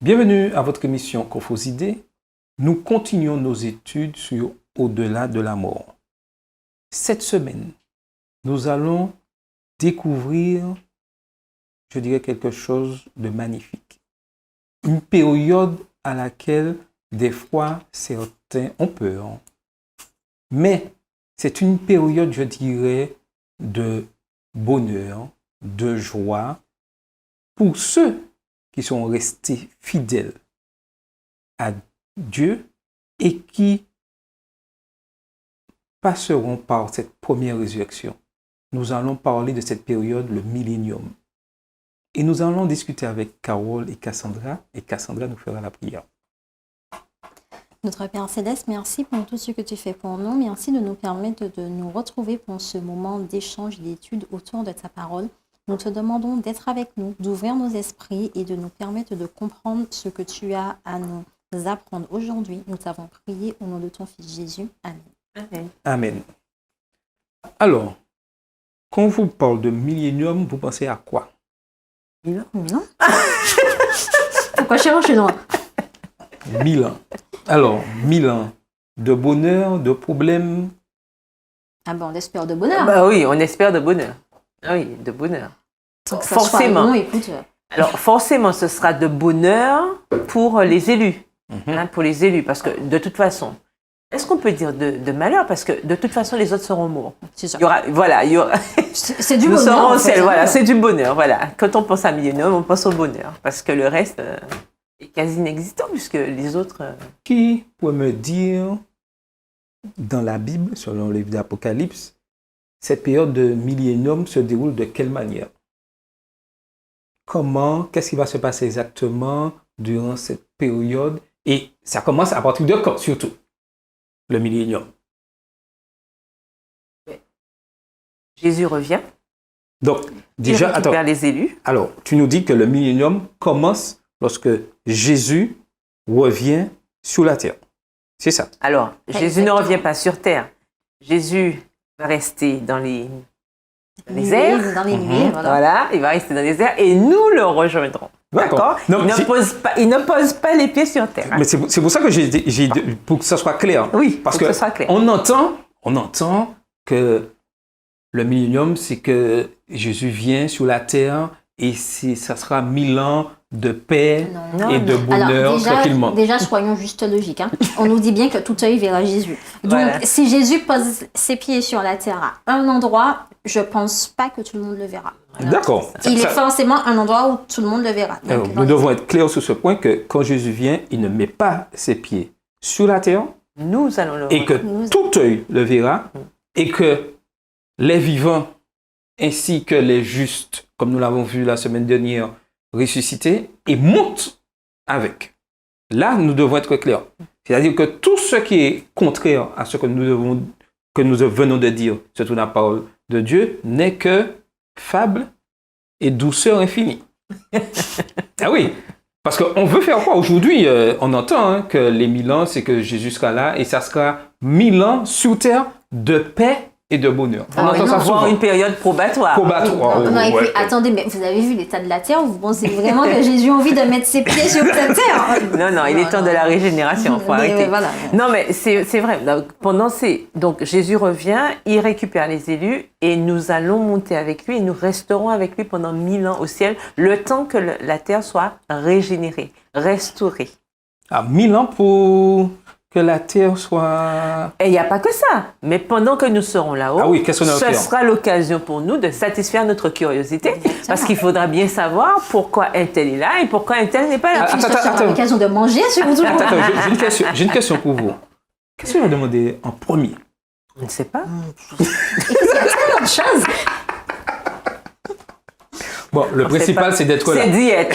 Bienvenue à votre émission Cophosidée. Nous continuons nos études sur Au-delà de la mort. Cette semaine, nous allons découvrir, je dirais, quelque chose de magnifique. Une période à laquelle, des fois, certains ont peur. Mais c'est une période, je dirais, de bonheur, de joie pour ceux qui sont restés fidèles à Dieu et qui passeront par cette première résurrection. Nous allons parler de cette période, le millénium. Et nous allons discuter avec Carole et Cassandra nous fera la prière. Notre Père Céleste, merci pour tout ce que tu fais pour nous. Merci de nous permettre de nous retrouver pour ce moment d'échange et d'étude autour de ta parole. Nous te demandons d'être avec nous, d'ouvrir nos esprits et de nous permettre de comprendre ce que tu as à nous apprendre aujourd'hui. Nous t'avons prié au nom de ton Fils Jésus. Amen. Amen. Amen. Alors, quand on vous parle de millénium, vous pensez à quoi? 1000 ans? Pourquoi chercher loin? 1000 ans. Alors, 1000 ans de bonheur, de problèmes. Ah ben, on espère de bonheur. Bah oui, on espère de bonheur. Oui, de bonheur. Donc, ça Forcément. Soit long, écoute. Alors, forcément, ce sera de bonheur pour les élus. Pour les élus, parce que de toute façon, est-ce qu'on peut dire de malheur? Parce que de toute façon, les autres seront morts. C'est ça. Il y aura, voilà, il y aura... C'est du Nous bonheur. serons En fait, voilà, c'est du bonheur. Voilà. Quand on pense à millénium, on pense au bonheur. Parce que le reste est quasi inexistant, puisque les autres... Qui peut me dire, dans la Bible, selon le livre d'Apocalypse, cette période de millénium se déroule de quelle manière? Comment, qu'est-ce qui va se passer exactement durant cette période? Et ça commence à partir de quand, surtout, le millénium? Jésus revient. Donc, déjà, il récupère les élus. Alors, tu nous dis que le millénium commence lorsque Jésus revient sur la terre. C'est ça? Alors, Jésus ne revient pas sur terre. Jésus va rester dans les airs. Dans les nuées, Voilà, il va rester dans les airs et nous le rejoindrons. D'accord? Il ne pose pas les pieds sur terre. Mais c'est pour ça que j'ai pour que ça soit clair. Oui, parce pour que ça soit clair. on entend que le millénium, c'est que Jésus vient sur la terre et ça sera 1000 ans de paix et de bonheur tranquillement. Déjà, soyons juste logiques. Hein. On nous dit bien que tout œil verra Jésus. Donc, Voilà. si Jésus pose ses pieds sur la terre à un endroit, je ne pense pas que tout le monde le verra. D'accord. Il est forcément un endroit où tout le monde le verra. Donc, nous devons être clairs sur ce point que quand Jésus vient, il ne met pas ses pieds sur la terre Nous allons le et que tout œil le verra et que les vivants ainsi que les justes, comme nous l'avons vu la semaine dernière, ressuscités et montent avec. Là, nous devons être clairs. C'est-à-dire que tout ce qui est contraire à ce que nous venons de dire, surtout dans la parole de Dieu, n'est que fable et douceur infinie. Ah oui, parce qu'on veut faire quoi? Aujourd'hui, on entend que les 1000 ans, c'est que Jésus sera là et ça sera 1000 ans sur terre de paix et de bonheur. On entend ça souvent. une période probatoire. Probatoire. Non, et puis, attendez, mais vous avez vu l'état de la terre? Vous pensez vraiment que Jésus a envie de mettre ses pieds sur cette terre? Non, il est temps de la régénération. Il faut arrêter. Voilà. Non, mais c'est vrai. Donc, Jésus revient, il récupère les élus et nous allons monter avec lui et nous resterons avec lui pendant 1000 ans au ciel, le temps que la terre soit régénérée, restaurée. 1000 ans pour que la terre soit... Et il n'y a pas que ça. Mais pendant que nous serons là-haut, ce sera l'occasion pour nous de satisfaire notre curiosité. Parce qu'il faudra bien savoir pourquoi un tel est là et pourquoi un tel n'est pas là. Ce sera l'occasion de manger, surtout. J'ai une question pour vous. Qu'est-ce que vous demandez en premier? Je ne sais pas. Écoute, il y a tellement de choses. Bon, le principal, c'est d'être là. C'est diète.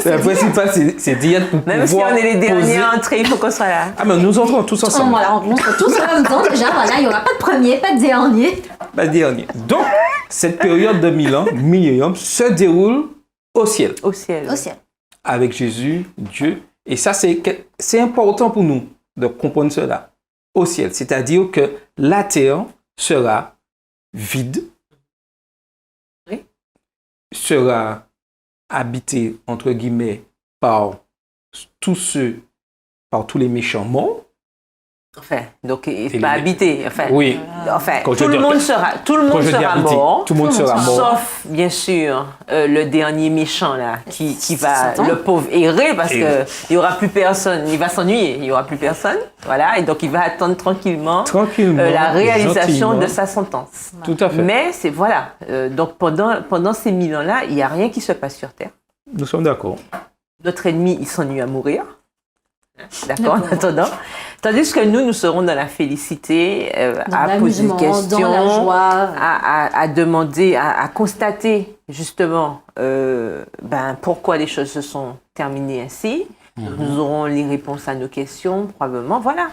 Le principal, c'est diète pour Même pouvoir si on est les derniers poser... entrés, il faut qu'on soit là. Ah, mais nous entrons tous ensemble. Voilà, on montre tous en même temps. Déjà, voilà, il n'y aura pas de premier, pas de dernier. Pas de dernier. Donc, cette période de 1000 ans, millénium, se déroule au ciel. Au ciel. Au ciel. Avec Jésus, Dieu. Et ça, c'est important pour nous de comprendre cela. Au ciel. C'est-à-dire que la terre sera vide. Oui. Sera habité, entre guillemets, par tous les méchants morts. Enfin, donc il va habiter. Enfin, Oui. Enfin, Quand tout le monde sera Quand je dis sera habiter, mort. tout le monde sera mort. Sauf, bien sûr, le dernier méchant, là, qui va, Satan. le pauvre, errer parce Errer. qu'il n'y aura plus personne. Il va s'ennuyer, il n'y aura plus personne. Voilà, et donc il va attendre tranquillement, la réalisation gentiment. de sa sentence. Tout à fait. Mais c'est, voilà, donc pendant ces 1000 ans-là, il n'y a rien qui se passe sur Terre. Nous sommes d'accord. Notre ennemi, il s'ennuie à mourir. D'accord, en attendant. Tandis que nous serons dans la félicité, à poser des questions, dans la joie. à demander, à constater justement pourquoi les choses se sont terminées ainsi. Nous aurons les réponses à nos questions, probablement. Voilà,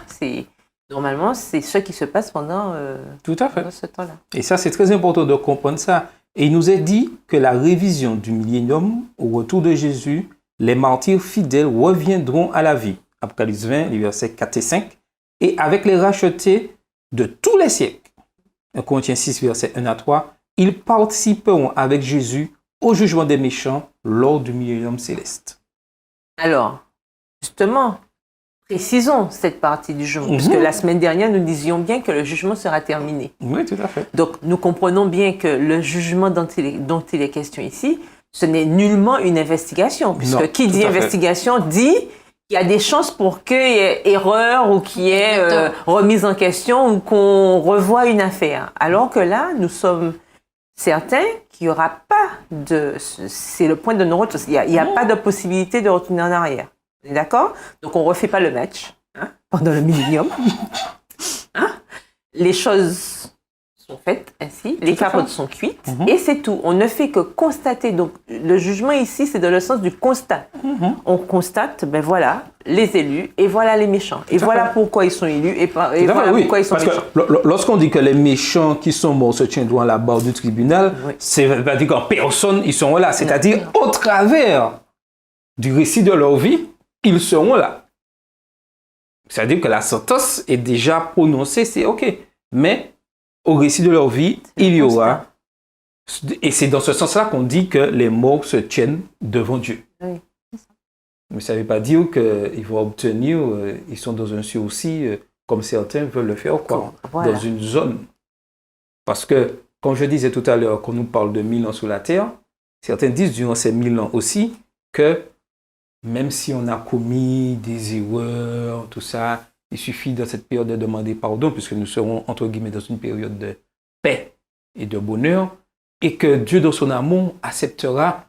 normalement, c'est ce qui se passe pendant Tout à fait. ce temps-là. Et ça, c'est très important de comprendre ça. Et il nous est dit que la révision du millénium, au retour de Jésus, les martyrs fidèles reviendront à la vie. Apocalypse 20, les versets 4 et 5. Et avec les rachetés de tous les siècles, 1 Corinthiens 6, versets 1 à 3, ils participeront avec Jésus au jugement des méchants lors du millénium céleste. Alors, justement, précisons cette partie du jugement, puisque la semaine dernière, nous disions bien que le jugement sera terminé. Oui, tout à fait. Donc, nous comprenons bien que le jugement dont il est question ici, ce n'est nullement une investigation, puisque Non, qui tout dit à fait. investigation dit qu'il y a des chances pour qu'il y ait erreur ou qu'il y ait remise en question ou qu'on revoie une affaire. Alors que là, nous sommes certains qu'il n'y aura pas c'est le point de non-retour. Il n'y a pas de possibilité de retourner en arrière. On est d'accord? Donc, on ne refait pas le match pendant le millénium. Les choses sont faites ainsi, les carottes sont cuites et c'est tout. On ne fait que constater. Donc, le jugement ici, c'est dans le sens du constat. On constate, ben voilà, les élus et voilà les méchants. Et voilà pourquoi ils sont élus et voilà pourquoi ils sont méchants. Parce que lorsqu'on dit que les méchants qui sont morts se tiendront à la barre du tribunal, c'est pas dire qu'en personne, ils seront là. C'est-à-dire, au travers du récit de leur vie, ils seront là. C'est-à-dire que la sentence est déjà prononcée, c'est OK. Mais au récit de leur vie, il y aura... Et c'est dans ce sens-là qu'on dit que les morts se tiennent devant Dieu. Oui. Mais ça ne veut pas dire qu'ils vont obtenir, ils sont dans un sursis, comme certains veulent le faire, quoi, Voilà. dans une zone. Parce que, comme je disais tout à l'heure, quand nous parle de 1000 ans sur la terre, certains disent durant ces 1000 ans aussi que même si on a commis des erreurs, tout ça, il suffit dans cette période de demander pardon, puisque nous serons, entre guillemets, dans une période de paix et de bonheur, et que Dieu, dans son amour, acceptera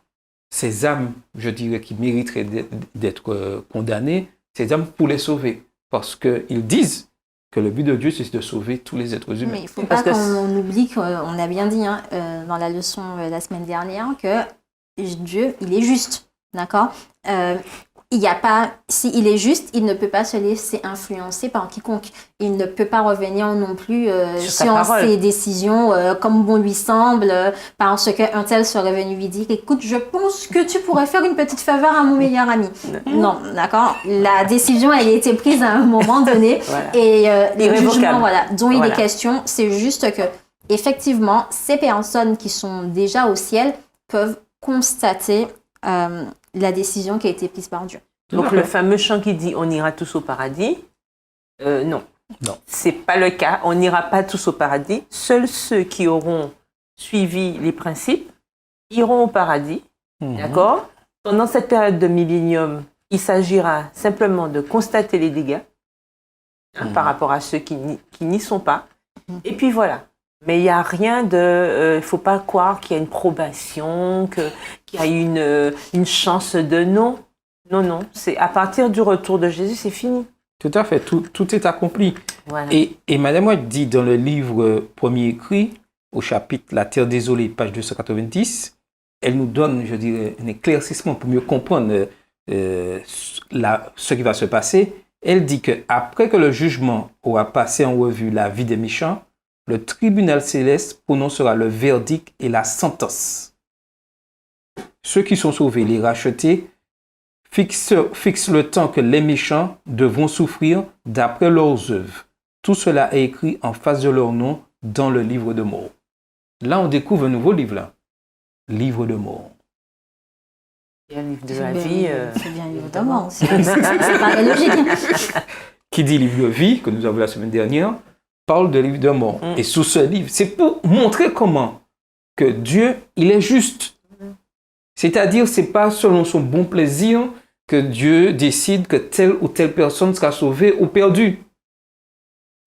ces âmes, je dirais, qui mériteraient d'être condamnées, ces âmes pour les sauver. Parce qu'ils disent que le but de Dieu, c'est de sauver tous les êtres humains. Mais il ne faut pas qu'on oublie qu'on a bien dit dans la leçon la semaine dernière que Dieu, il est juste. D'accord? Il n'y a pas, s'il est juste, il ne peut pas se laisser influencer par quiconque. Il ne peut pas revenir non plus sur ses décisions comme bon lui semble, parce qu'un tel serait venu lui dire, écoute, je pense que tu pourrais faire une petite faveur à mon meilleur ami. Non, d'accord? La décision, elle a été prise à un moment donné. Voilà. Et le jugement, voilà, dont il est question, c'est juste que, effectivement, ces personnes qui sont déjà au ciel peuvent constater la décision qui a été prise par Dieu. Donc le fameux chant qui dit on ira tous au paradis, non. Non. C'est pas le cas. On n'ira pas tous au paradis. Seuls ceux qui auront suivi les principes iront au paradis. D'accord? Pendant cette période de millénium, il s'agira simplement de constater les dégâts par rapport à ceux qui n'y sont pas. Et puis voilà. Mais il n'y a rien de... Il ne faut pas croire qu'il y a une probation, qu'il y a une chance de non. Non, non. C'est à partir du retour de Jésus, c'est fini. Tout à fait. Tout est accompli. Voilà. Et Madame White dit dans le livre Premier écrit, au chapitre La Terre désolée, page 290, elle nous donne, je dirais, un éclaircissement pour mieux comprendre ce qui va se passer. Elle dit qu'après que le jugement aura passé en revue la vie des méchants, le tribunal céleste prononcera le verdict et la sentence. Ceux qui sont sauvés, les rachetés, fixent le temps que les méchants devront souffrir d'après leurs œuvres. Tout cela est écrit en face de leur nom dans le livre de mort. Là, on découvre un nouveau livre, là. Livre de mort. Il y a le livre de la vie. C'est bien évidemment. C'est pas logique. Qui dit livre de vie, que nous avons la semaine dernière, parle de livre de mort. Et sous ce livre, c'est pour montrer comment que Dieu, il est juste. C'est-à-dire, c'est pas selon son bon plaisir que Dieu décide que telle ou telle personne sera sauvée ou perdue.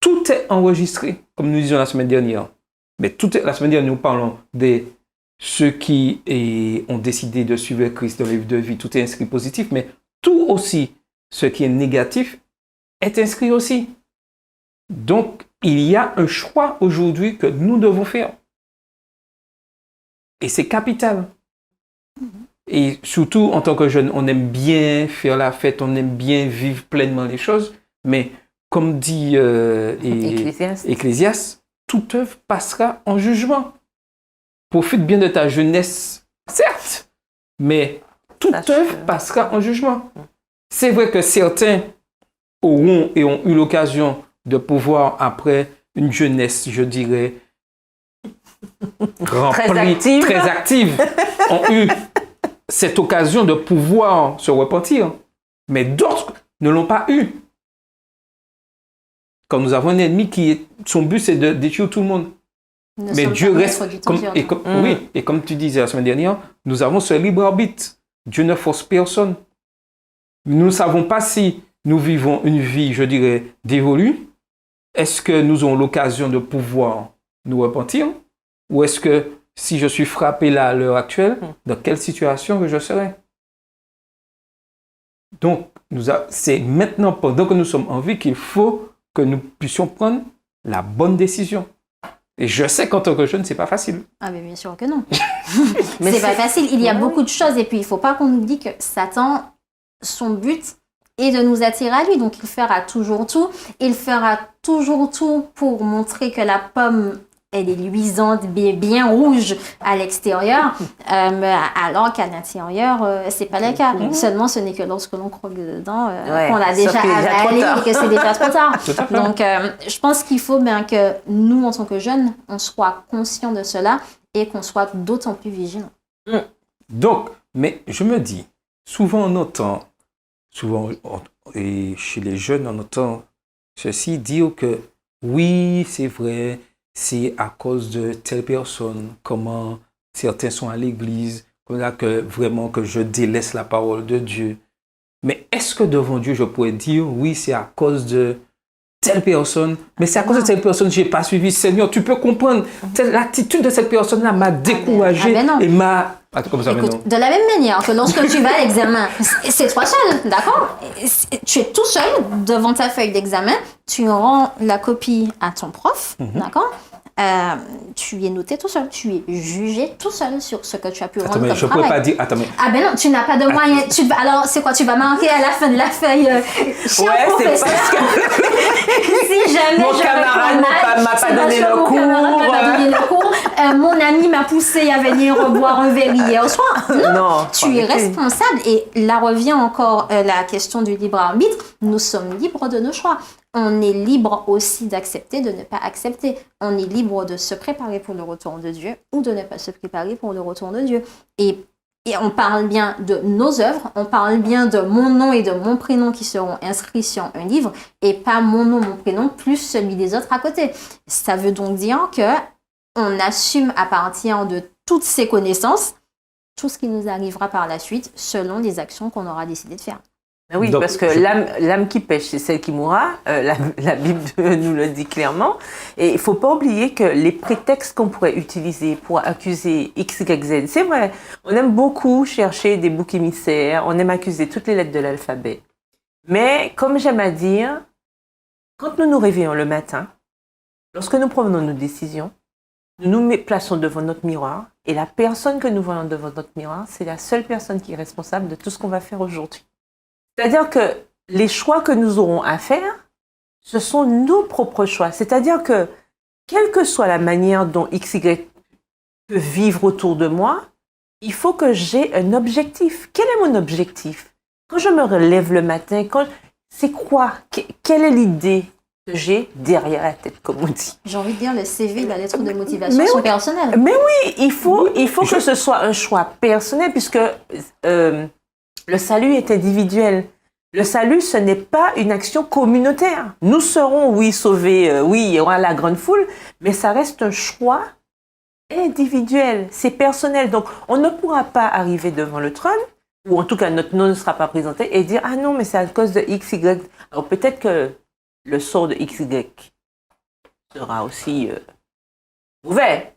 Tout est enregistré, comme nous disions la semaine dernière. Mais la semaine dernière, nous parlons de ceux qui ont décidé de suivre Christ dans le livre de vie. Tout est inscrit positif, mais tout aussi, ce qui est négatif, est inscrit aussi. Donc, il y a un choix aujourd'hui que nous devons faire. Et c'est capital. Et surtout, en tant que jeune, on aime bien faire la fête, on aime bien vivre pleinement les choses, mais comme dit Ecclésiaste, toute œuvre passera en jugement. Profite bien de ta jeunesse, certes, mais toute œuvre passera en jugement. C'est vrai que certains auront et ont eu l'occasion de pouvoir, après une jeunesse, je dirais, remplie, très active, ont eu cette occasion de pouvoir se repentir. Mais d'autres ne l'ont pas eu. Quand nous avons un ennemi son but, c'est de détruire tout le monde. Mais Dieu reste, et comme tu disais la semaine dernière, nous avons ce libre arbitre. Dieu ne force personne. Nous ne savons pas si nous vivons une vie, je dirais, dévolue. Est-ce que nous avons l'occasion de pouvoir nous repentir? Ou est-ce que si je suis frappé là à l'heure actuelle, dans quelle situation que je serai? Donc, c'est maintenant, pendant que nous sommes en vie, qu'il faut que nous puissions prendre la bonne décision. Et je sais qu'en tant que jeune, c'est pas facile. Ah, mais bien sûr que non. Mais c'est pas facile. Il y a beaucoup de choses. Et puis, il faut pas qu'on oublie que Satan, son but est de nous attirer à lui. Donc, il fera toujours tout. Il fera toujours tout pour montrer que la pomme, elle est luisante, bien rouge à l'extérieur, alors qu'à l'intérieur, c'est pas le cas. Seulement, ce n'est que lorsque l'on croque dedans qu'on l'a déjà avalé et que c'est déjà trop tard. Donc, je pense qu'il faut bien que nous, en tant que jeunes, on soit conscients de cela et qu'on soit d'autant plus vigilants. Donc, mais je me dis, souvent on entend, et chez les jeunes, on entend ceci dire que oui, c'est vrai, c'est à cause de telle personne, comment certains sont à l'église, comme là que vraiment que je délaisse la parole de Dieu. Mais est-ce que devant Dieu, je pourrais dire, oui, c'est à cause de telle personne, mais c'est à cause de telle personne, je n'ai pas suivi. Seigneur, tu peux comprendre, l'attitude de cette personne-là m'a découragé et m'a... Comme ça, écoute, de la même manière que lorsque tu vas à l'examen, c'est toi seul, d'accord? Tu es tout seul devant ta feuille d'examen, tu rends la copie à ton prof, d'accord? Tu es noté tout seul, tu es jugé tout seul sur ce que tu as pu rendre comme travail. Je ne peux pas dire... Ah ben non, tu n'as pas de moyen. Alors, c'est quoi? Tu vas marquer à la fin de la feuille cher professeur. C'est parce que si jamais mon camarade m'a pas donné le cours. Mon ami m'a poussé à venir boire un verre hier soir. Non, tu es responsable. Et là revient encore la question du libre arbitre. Nous sommes libres de nos choix. On est libre aussi d'accepter, de ne pas accepter. On est libre de se préparer pour le retour de Dieu ou de ne pas se préparer pour le retour de Dieu. Et on parle bien de nos œuvres, on parle bien de mon nom et de mon prénom qui seront inscrits sur un livre et pas mon nom, mon prénom, plus celui des autres à côté. Ça veut donc dire qu'on assume à partir de toutes ces connaissances tout ce qui nous arrivera par la suite selon les actions qu'on aura décidé de faire. Oui, donc, parce que l'âme qui pêche, c'est celle qui mourra. La Bible nous le dit clairement. Et il ne faut pas oublier que les prétextes qu'on pourrait utiliser pour accuser X, Y, Z, c'est vrai, on aime beaucoup chercher des boucs émissaires, on aime accuser toutes les lettres de l'alphabet. Mais comme j'aime à dire, quand nous nous réveillons le matin, lorsque nous prenons nos décisions, nous nous plaçons devant notre miroir et la personne que nous voyons devant notre miroir, c'est la seule personne qui est responsable de tout ce qu'on va faire aujourd'hui. C'est-à-dire que les choix que nous aurons à faire, ce sont nos propres choix. C'est-à-dire que, quelle que soit la manière dont XY peut vivre autour de moi, il faut que j'ai un objectif. Quel est mon objectif? Quand je me relève le matin, c'est quoi? Quelle est l'idée que j'ai derrière la tête, comme on dit. J'ai envie de dire, le CV, la lettre de motivation Mais sont oui. personnelles. Mais oui, il faut que ce soit un choix personnel, puisque le salut est individuel. Le salut, ce n'est pas une action communautaire. Nous serons, oui, sauvés, oui, il y aura la grande foule, mais ça reste un choix individuel, c'est personnel. Donc, on ne pourra pas arriver devant le trône, ou en tout cas, notre nom ne sera pas présenté, et dire, ah non, mais c'est à cause de X, Y. Alors, peut-être que le sort de X, Y sera aussi mauvais.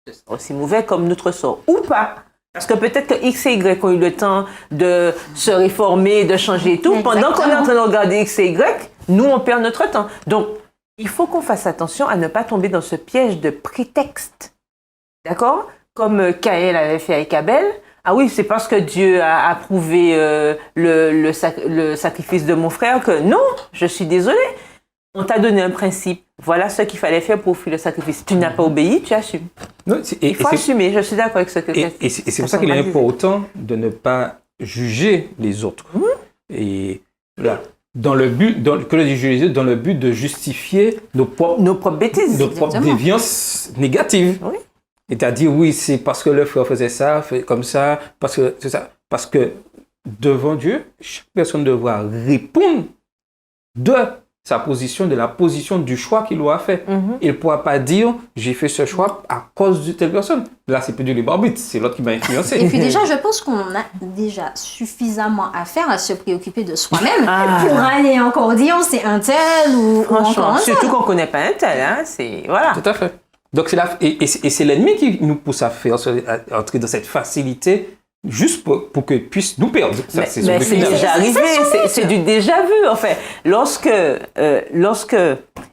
Ce sera aussi mauvais comme notre sort, ou pas. Parce que peut-être que X et Y ont eu le temps de se réformer, de changer et tout. Exactement. Pendant qu'on est en train de regarder X et Y, nous, on perd notre temps. Donc, il faut qu'on fasse attention à ne pas tomber dans ce piège de prétexte. D'accord? Comme Caïn avait fait avec Abel. Ah oui, c'est parce que Dieu a approuvé le sacrifice de mon frère que non, je suis désolée. On t'a donné un principe. Voilà ce qu'il fallait faire pour offrir le sacrifice. Tu n'as pas obéi, tu assumes. Non, Il faut assumer. Je suis d'accord avec ce que et c'est pour ça qu'il est important de ne pas juger les autres. Et voilà, dans le but, que le juger les autres, dans le but de justifier nos propres bêtises. nos propres déviances négatives. Oui. C'est-à-dire, oui, c'est parce que le frère faisait ça, fait comme ça, parce que c'est ça. Parce que devant Dieu, chaque personne devra répondre de sa position, de la position du choix qu'il aura fait. Il ne pourra pas dire, j'ai fait ce choix à cause de telle personne. Là, c'est plus du libre arbitre, c'est l'autre qui m'a influencé. Et puis déjà, je pense qu'on a déjà suffisamment à faire à se préoccuper de soi-même pour aller encore dire c'est un tel ou encore un tel. Surtout qu'on ne connaît pas un tel. Hein, voilà. Tout à fait. Donc, c'est l'ennemi qui nous pousse à entrer dans cette facilité juste pour que puisse nous perdre. Ça, mais c'est déjà arrivé, c'est du déjà vu. En fait, lorsque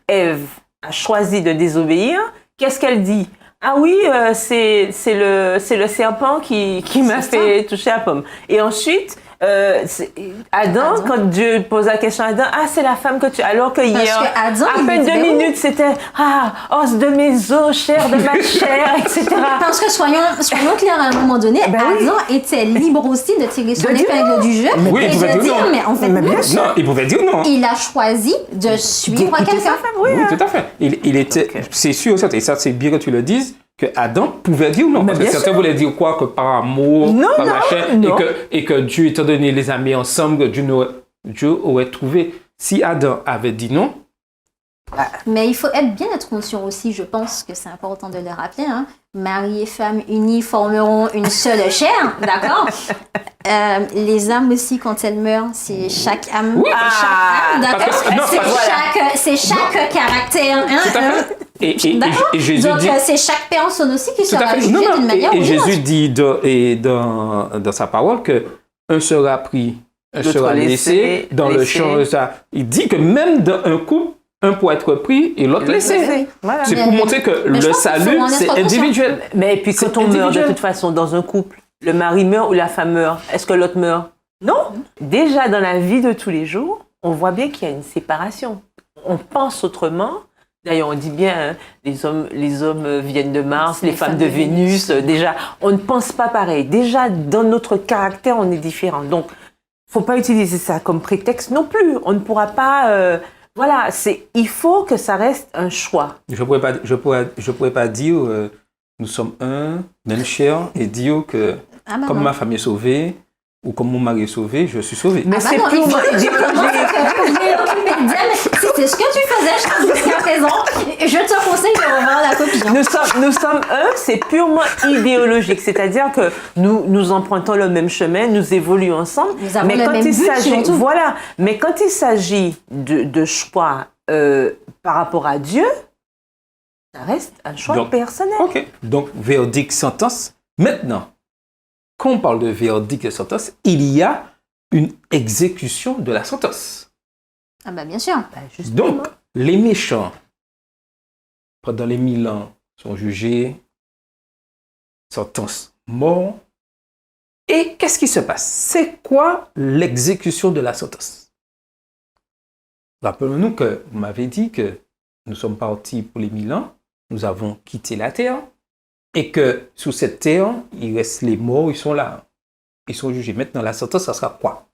Ève a choisi de désobéir, qu'est-ce qu'elle dit? Ah oui, c'est le serpent qui m'a fait toucher la pomme. Et ensuite, Adam, quand Dieu pose la question à Adam, ah, c'est la femme que tu... Alors que hier, à peine 2 minutes, c'était, ah, os de mes os, chair de ma chair, etc. Parce que soyons clairs, à un moment donné, Adam était libre aussi de tirer son épingle du jeu oui, et de dire, mais en fait, non, il pouvait dire non. Il a choisi de suivre quelqu'un. Oui, tout à fait. Il était, c'est sûr, et ça, c'est bien que tu le dises, que Adam pouvait dire non. Parce que certains voulaient dire quoi? Que par amour, par machin, et que Dieu, étant donné les amis ensemble, que Dieu aurait trouvé. Si Adam avait dit non. Mais il faut être conscient aussi, je pense que c'est important de le rappeler, hein. Mari et femme unis formeront une seule chair, d'accord? Les âmes aussi, quand elles meurent, c'est chaque âme, d'accord? C'est chaque caractère. Tout à fait. Et Jésus donc, dit, c'est chaque personne aussi qui sera jugée d'une manière ou d'une autre. Et Jésus dit dans sa parole que un sera pris, un sera laissé dans le champ. Il dit que même dans un couple, un pour être pris et l'autre laissé. Voilà. C'est pour montrer que le salut, c'est individuel. Mais puis quand on meurt, de toute façon, dans un couple, le mari meurt ou la femme meurt, est-ce que l'autre meurt? Non. Déjà, dans la vie de tous les jours, on voit bien qu'il y a une séparation. On pense autrement. D'ailleurs, on dit bien, hein, les hommes viennent de Mars, les femmes de Vénus. Déjà, on ne pense pas pareil. Déjà, dans notre caractère, on est différent. Donc, il ne faut pas utiliser ça comme prétexte non plus. On ne pourra pas... voilà, il faut que ça reste un choix. Je pourrais pas dire nous sommes un, même chair, et dire que comme ma famille est sauvée, ou comme mon mari est sauvé, je suis sauvé. Mais c'est plus c'est ce que tu faisais jusqu'à présent. Je te conseille de revoir la copie. Nous sommes un, c'est purement idéologique. C'est-à-dire que nous empruntons le même chemin, nous évoluons ensemble. Nous avons le même but, voilà. Mais quand il s'agit de choix par rapport à Dieu, ça reste un choix personnel. Ok. Donc, verdict, sentence. Maintenant, quand on parle de verdict et sentence, il y a une exécution de la sentence. Ah bah bien sûr. Donc, les méchants, pendant les 1000 ans, sont jugés, sentence mort. Et qu'est-ce qui se passe? C'est quoi l'exécution de la sentence? Rappelons-nous que vous m'avez dit que nous sommes partis pour les 1000 ans, nous avons quitté la terre, et que sous cette terre, il reste les morts, ils sont là. Ils sont jugés. Maintenant, la sentence, ça sera quoi?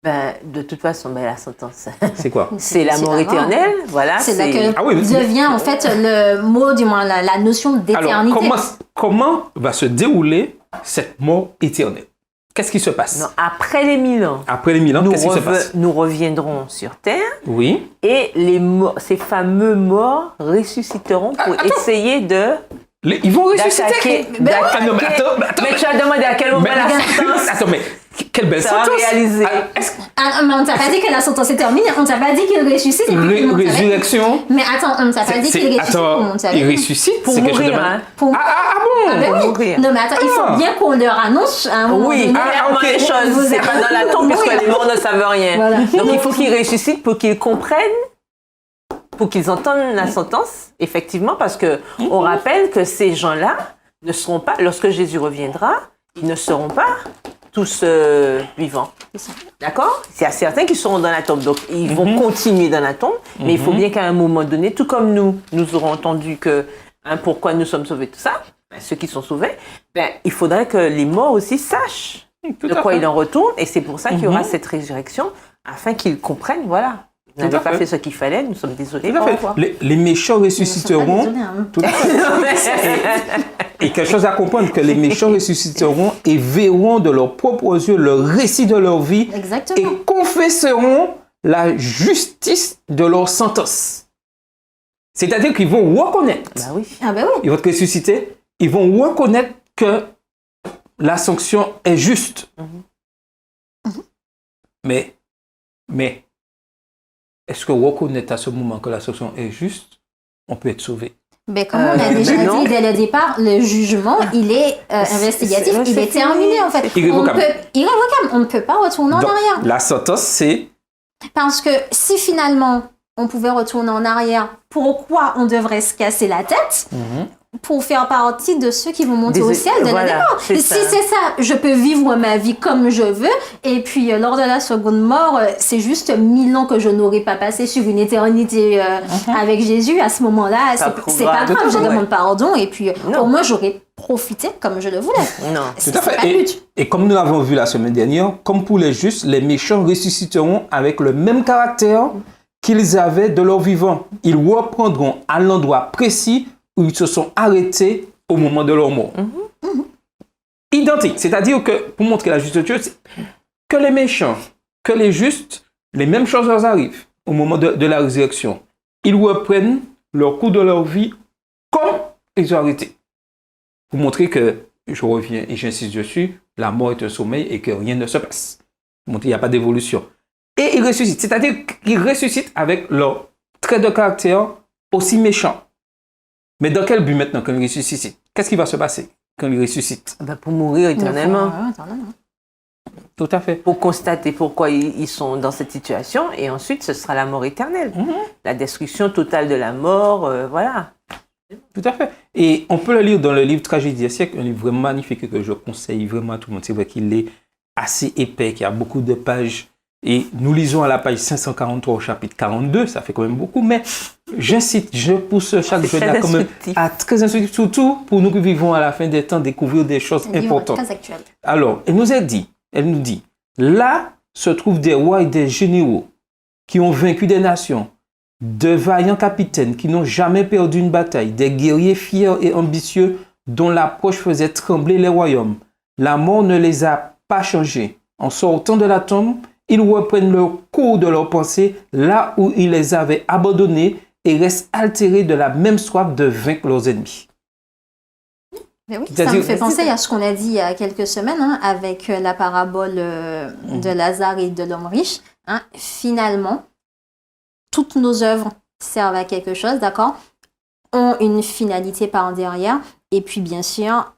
Ben, de toute façon, ben, la sentence, C'est quoi? c'est la mort mort. éternelle. Voilà, C'est là que Ah oui, mais- devient en fait le mot, du moins la notion Alors, d'éternité. comment va se dérouler cette mort éternelle? Qu'est-ce qui se passe? Non, après les 1000 ans, Après les 1000 ans, qu'est-ce qui se passe? nous reviendrons sur Terre Oui. et ces fameux morts ressusciteront pour essayer de Ils vont ressusciter. Ah, non, mais attends, mais tu as demandé à quel moment la sentence Attends, mais quelle belle sera sentence! réalisée. Mais on ne t'a pas dit que la sentence est terminée, on ne t'a pas dit qu'il ressuscite. Et puis comment ça va être? Résurrection. Mais attends, on ne t'a pas dit qu'il ressuscite. Comment ça va il être? ressuscite Pour c'est quelque chose de mourir. mal- Hein. Pour- Ah bon? Ah ben pour oui. mourir. Non mais attends, il faut bien qu'on leur annonce à un moment Oui, donné. clairement ok. les choses, Vous c'est avez- pas dans la tombe puisque Oui. les morts ne savent rien. Voilà. Donc il faut qu'ils ressuscitent pour qu'ils comprennent, pour qu'ils entendent la sentence, effectivement, parce que on rappelle que ces gens-là ne seront pas, lorsque Jésus reviendra, ils ne seront pas tous vivants. D'accord? Il y a certains qui seront dans la tombe, donc ils vont continuer dans la tombe, mais il faut bien qu'à un moment donné, tout comme nous aurons entendu que pourquoi nous sommes sauvés, tout ça, ben, ceux qui sont sauvés, ben, il faudrait que les morts aussi sachent Tout de à quoi fait. il en retourne, et c'est pour ça qu'il y aura cette résurrection, afin qu'ils comprennent, voilà, vous Tout n'avez à pas fait. fait ce qu'il fallait, nous sommes désolés. Tout à au fait. revoir. Les méchants ressusciteront. Désolé, hein. Tout à fait. Et quelque chose à comprendre, que les méchants ressusciteront et verront de leurs propres yeux le récit de leur vie Exactement. et confesseront la justice de leur sentence. C'est-à-dire qu'ils vont reconnaître, Bah oui. Ah ben oui. ils vont être ressuscités, ils vont reconnaître que la sanction est juste. Mais, est-ce que reconnaître à ce moment que la sanction est juste, on peut être sauvé? Ben, comme on a déjà non. dit dès le départ, le jugement, il est investigatif, c'est- il est c'est terminé fini. en fait. Irrévocable. Irrévocable. On ne peut pas retourner en Donc, arrière. la sentence, c'est Parce que si finalement on pouvait retourner en arrière, pourquoi on devrait se casser la tête pour faire partie de ceux qui vont monter au ciel de voilà, la mort? c'est Si ça. c'est ça, je peux vivre ma vie comme je veux, et puis lors de la seconde mort, c'est juste 1000 ans que je n'aurais pas passé sur une éternité avec Jésus. À ce moment-là, Ça c'est pas prouvera. grave, je Ouais. demande pardon, et puis Non. au moins j'aurais profité comme je le voulais. Non. C'est tout à pas fait. le but. Et comme nous l'avons vu la semaine dernière, comme pour les justes, les méchants ressusciteront avec le même caractère qu'ils avaient de leur vivant. Ils reprendront à l'endroit précis où ils se sont arrêtés au moment de leur mort. Identique. C'est-à-dire que, pour montrer la justice de Dieu, c'est que les méchants, que les justes, les mêmes choses leur arrivent au moment de la résurrection. Ils reprennent leur cours de leur vie comme ils ont arrêté. Pour montrer que, je reviens et j'insiste dessus, la mort est un sommeil et que rien ne se passe. Pour montrer qu'il n'y a pas d'évolution. Et ils ressuscitent. C'est-à-dire qu'ils ressuscitent avec leur trait de caractère aussi méchant. Mais dans quel but maintenant quand ils ressuscitent? Qu'est-ce qui va se passer quand ils ressuscitent? Bah, pour mourir éternellement. Ouais, éternellement. Tout à fait. Pour constater pourquoi ils sont dans cette situation, et ensuite ce sera la mort éternelle. La destruction totale de la mort, voilà. Tout à fait. Et on peut le lire dans le livre Tragédie des siècles, un livre vraiment magnifique que je conseille vraiment à tout le monde. C'est vrai qu'il est assez épais, qu'il y a beaucoup de pages. Et nous lisons à la page 543 au chapitre 42, ça fait quand même beaucoup, mais j'incite, je pousse chaque C'est jeune très à quand même instructif. à très instructif, surtout pour nous qui vivons à la fin des temps, découvrir des choses Un livre importantes. très actuel. Alors, elle nous dit, là se trouvent des rois et des généraux qui ont vaincu des nations, de vaillants capitaines qui n'ont jamais perdu une bataille, des guerriers fiers et ambitieux dont l'approche faisait trembler les royaumes. La mort ne les a pas changés. En sortant de la tombe, ils reprennent leur cours de leurs pensées là où ils les avaient abandonnés et restent altérés de la même soif de vaincre leurs ennemis. Mais oui, ça C'est-à-dire- me fait penser à ce qu'on a dit il y a quelques semaines avec la parabole de Lazare et de l'homme riche. Finalement, toutes nos œuvres servent à quelque chose, d'accord, ont une finalité par derrière. Et puis, bien sûr,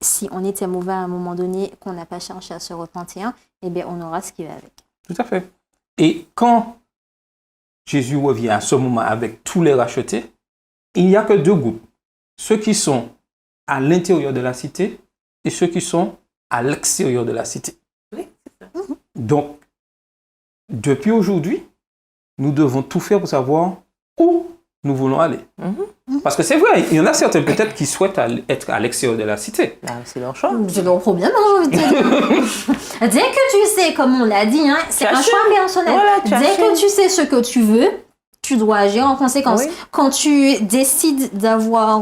si on était mauvais à un moment donné, qu'on n'a pas cherché à se repentir, eh bien, on aura ce qui va avec. Tout à fait. Et quand Jésus revient à ce moment avec tous les rachetés, il n'y a que deux groupes. Ceux qui sont à l'intérieur de la cité et ceux qui sont à l'extérieur de la cité. Oui, Donc, depuis aujourd'hui, nous devons tout faire pour savoir où nous voulons aller. Parce que c'est vrai, il y en a certains peut-être qui souhaitent être à l'extérieur de la cité. Ah, c'est leur choix. C'est leur problème, hein, j'ai envie de te dire. Dès que tu sais, comme on l'a dit, hein, c'est un choix personnel. Voilà, Dès que tu sais ce que tu veux, tu dois agir en conséquence. Oui. Quand tu décides d'avoir,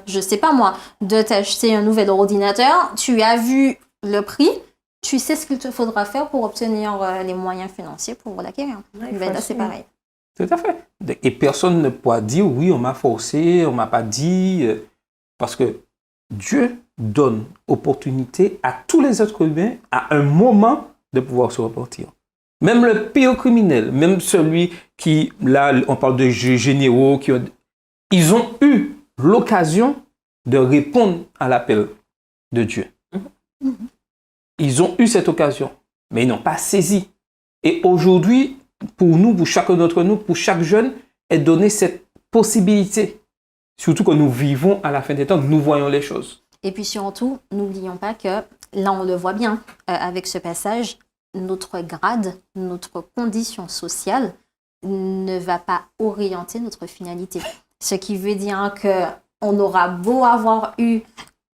je sais pas moi, de t'acheter un nouvel ordinateur, tu as vu le prix, tu sais ce qu'il te faudra faire pour obtenir les moyens financiers pour l'acquérir. Ouais, il faut Ben là, c'est assumer. pareil. Tout à fait. Et personne ne pourra dire, oui, on m'a forcé, on m'a pas dit. Parce que Dieu donne opportunité à tous les êtres humains à un moment de pouvoir se repentir. Même le pire criminel, même celui qui, là, on parle de généraux, ils ont eu l'occasion de répondre à l'appel de Dieu. Ils ont eu cette occasion, mais ils n'ont pas saisi. Et aujourd'hui, pour nous, pour chacun d'entre nous, pour chaque jeune, est donnée cette possibilité. Surtout que nous vivons à la fin des temps, nous voyons les choses. Et puis surtout, n'oublions pas que, là on le voit bien avec ce passage, notre grade, notre condition sociale ne va pas orienter notre finalité. Ce qui veut dire qu'on aura beau avoir eu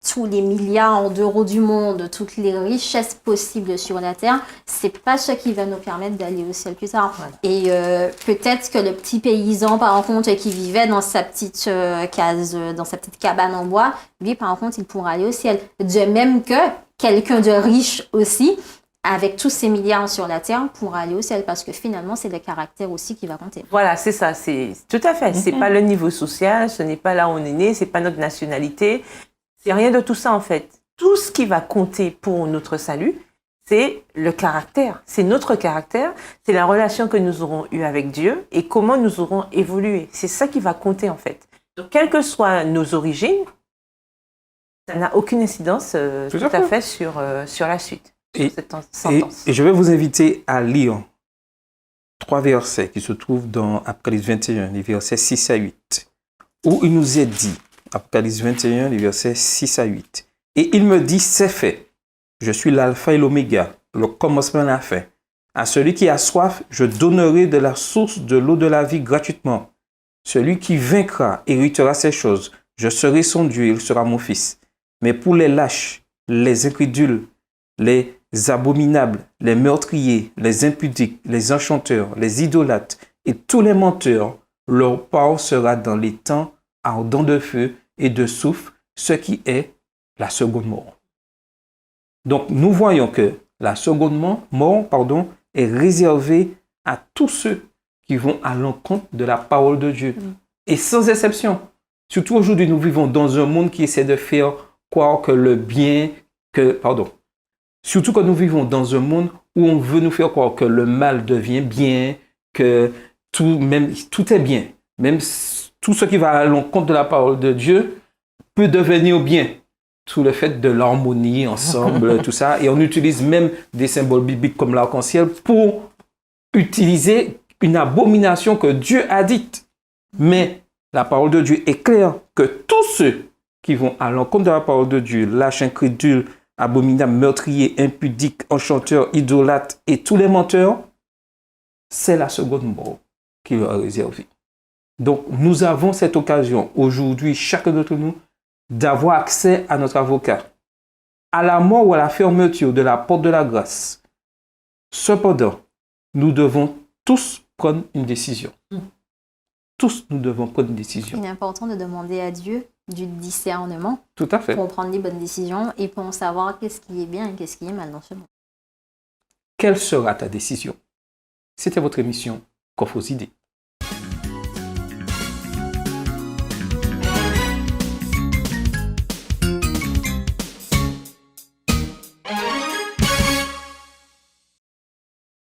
tous les milliards d'euros du monde, toutes les richesses possibles sur la Terre, c'est pas ce qui va nous permettre d'aller au ciel plus tard. Ouais. Et peut-être que le petit paysan, par contre, qui vivait dans sa petite case, dans sa petite cabane en bois, lui, par contre, il pourra aller au ciel. De même que quelqu'un de riche aussi, avec tous ces milliards sur la Terre, pourra aller au ciel. Parce que finalement, c'est le caractère aussi qui va compter. Voilà, c'est ça. C'est tout à fait. C'est pas le niveau social, ce n'est pas là où on est né, c'est pas notre nationalité. C'est rien de tout ça, en fait. Tout ce qui va compter pour notre salut, c'est le caractère. C'est notre caractère, c'est la relation que nous aurons eue avec Dieu et comment nous aurons évolué. C'est ça qui va compter, en fait. Donc, quelles que soient nos origines, ça n'a aucune incidence tout à fait sur la suite, sur cette sentence. Et je vais vous inviter à lire 3 versets qui se trouvent dans Apocalypse 21, les versets 6 à 8, où il nous est dit, Apocalypse 21, les versets 6 à 8. Et il me dit, c'est fait. Je suis l'alpha et l'oméga, le commencement et la fin. À celui qui a soif, je donnerai de la source de l'eau de la vie gratuitement. Celui qui vaincra héritera ces choses. Je serai son Dieu, il sera mon fils. Mais pour les lâches, les incrédules, les abominables, les meurtriers, les impudiques, les enchanteurs, les idolâtres et tous les menteurs, leur part sera dans les temps ardent de feu et de soufre, ce qui est la seconde mort. Donc, nous voyons que la seconde mort, est réservée à tous ceux qui vont à l'encontre de la parole de Dieu. Et sans exception. Surtout aujourd'hui, nous vivons dans un monde qui essaie de faire croire que le bien, surtout que nous vivons dans un monde où on veut nous faire croire que le mal devient bien, que tout est bien. Même tout ce qui va à l'encontre de la parole de Dieu peut devenir bien. Sous le fait de l'harmonie ensemble, tout ça. Et on utilise même des symboles bibliques comme l'arc-en-ciel pour utiliser une abomination que Dieu a dite. Mais la parole de Dieu est claire que tous ceux qui vont à l'encontre de la parole de Dieu, lâches, incrédules, abominables, meurtriers, impudiques, enchanteurs, idolâtres et tous les menteurs, c'est la seconde mort qui leur est réservée. Donc, nous avons cette occasion aujourd'hui, chacun d'entre nous, d'avoir accès à notre avocat, à la mort ou à la fermeture de la porte de la grâce. Cependant, nous devons tous prendre une décision. Tous, nous devons prendre une décision. Il est important de demander à Dieu du discernement. Tout à fait. Pour prendre les bonnes décisions et pour savoir qu'est-ce qui est bien et qu'est-ce qui est mal dans ce monde. Quelle sera ta décision? C'était votre émission Coffre aux idées.